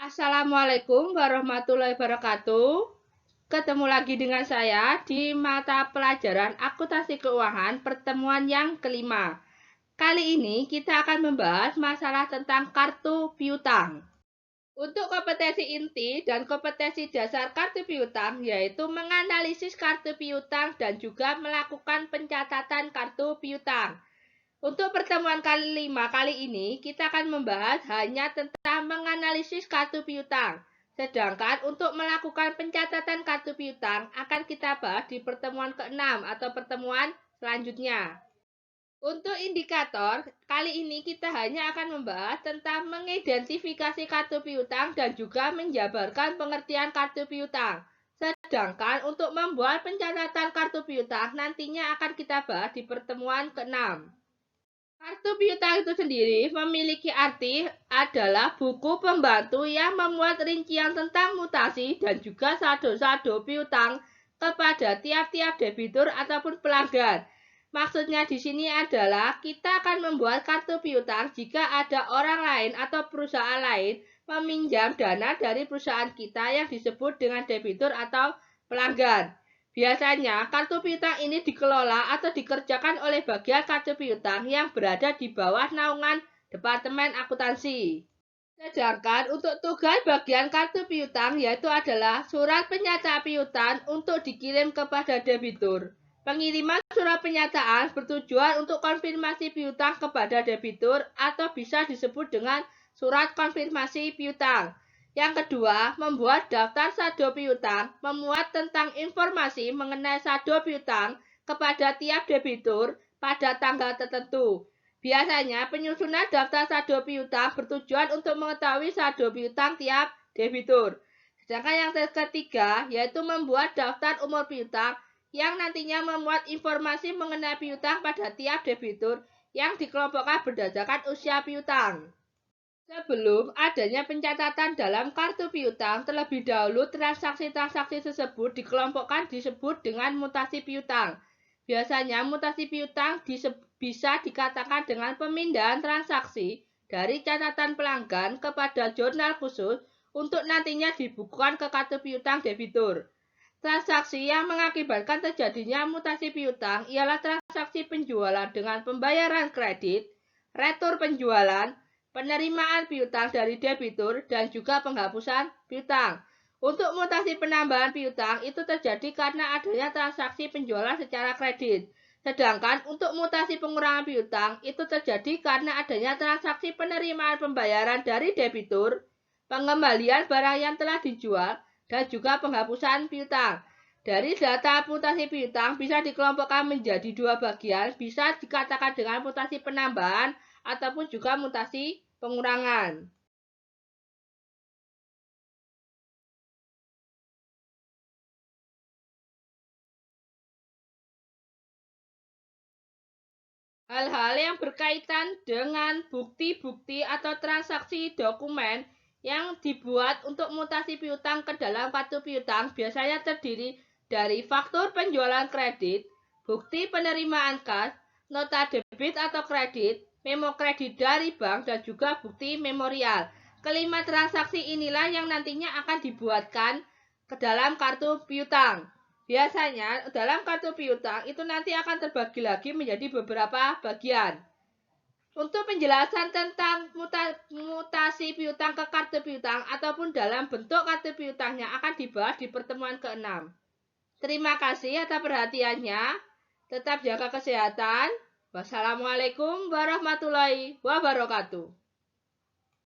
Assalamualaikum warahmatullahi wabarakatuh. Ketemu lagi dengan saya di mata pelajaran akuntansi keuangan pertemuan yang kelima. Kali ini kita akan membahas masalah tentang kartu piutang. Untuk kompetensi inti dan kompetensi dasar kartu piutang yaitu menganalisis kartu piutang dan juga melakukan pencatatan kartu piutang. Untuk pertemuan kelima kali ini, kita akan membahas hanya tentang menganalisis kartu piutang. Sedangkan untuk melakukan pencatatan kartu piutang akan kita bahas di pertemuan ke-6 atau pertemuan selanjutnya. Untuk indikator, kali ini kita hanya akan membahas tentang mengidentifikasi kartu piutang dan juga menjabarkan pengertian kartu piutang. Sedangkan untuk membuat pencatatan kartu piutang nantinya akan kita bahas di pertemuan ke-6. Kartu piutang itu sendiri memiliki arti adalah buku pembantu yang memuat rincian tentang mutasi dan juga saldo-saldo piutang kepada tiap-tiap debitur ataupun pelanggan. Maksudnya di sini adalah kita akan membuat kartu piutang jika ada orang lain atau perusahaan lain meminjam dana dari perusahaan kita yang disebut dengan debitur atau pelanggan. Biasanya, kartu piutang ini dikelola atau dikerjakan oleh bagian kartu piutang yang berada di bawah naungan Departemen Akuntansi. Sedangkan untuk tugas bagian kartu piutang yaitu adalah surat penyataan piutang untuk dikirim kepada debitur. Pengiriman surat penyataan bertujuan untuk konfirmasi piutang kepada debitur atau bisa disebut dengan surat konfirmasi piutang. Yang kedua, membuat daftar saldo piutang, memuat tentang informasi mengenai saldo piutang kepada tiap debitur pada tanggal tertentu. Biasanya, penyusunan daftar saldo piutang bertujuan untuk mengetahui saldo piutang tiap debitur. Sedangkan yang ketiga, yaitu membuat daftar umur piutang yang nantinya memuat informasi mengenai piutang pada tiap debitur yang dikelompokkan berdasarkan usia piutang. Sebelum adanya pencatatan dalam kartu piutang, terlebih dahulu transaksi-transaksi tersebut dikelompokkan disebut dengan mutasi piutang. Biasanya mutasi piutang bisa dikatakan dengan pemindahan transaksi dari catatan pelanggan kepada jurnal khusus untuk nantinya dibukukan ke kartu piutang debitur. Transaksi yang mengakibatkan terjadinya mutasi piutang ialah transaksi penjualan dengan pembayaran kredit, retur penjualan, penerimaan piutang dari debitur, dan juga penghapusan piutang. Untuk mutasi penambahan piutang itu terjadi karena adanya transaksi penjualan secara kredit. Sedangkan untuk mutasi pengurangan piutang itu terjadi karena adanya transaksi penerimaan pembayaran dari debitur, pengembalian barang yang telah dijual, dan juga penghapusan piutang. Dari data mutasi piutang bisa dikelompokkan menjadi dua bagian, bisa dikatakan dengan mutasi penambahan ataupun juga mutasi pengurangan. Hal-hal yang berkaitan dengan bukti-bukti atau transaksi dokumen yang dibuat untuk mutasi piutang ke dalam kartu piutang biasanya terdiri dari faktur penjualan kredit, bukti penerimaan kas, nota debit atau kredit, memo kredit dari bank, dan juga bukti memorial. Kelima transaksi inilah yang nantinya akan dibuatkan ke dalam kartu piutang. Biasanya dalam kartu piutang itu nanti akan terbagi lagi menjadi beberapa bagian. Untuk penjelasan tentang mutasi piutang ke kartu piutang ataupun dalam bentuk kartu piutangnya akan dibahas di pertemuan ke-6. Terima kasih atas perhatiannya. Tetap jaga kesehatan. Wassalamualaikum warahmatullahi wabarakatuh.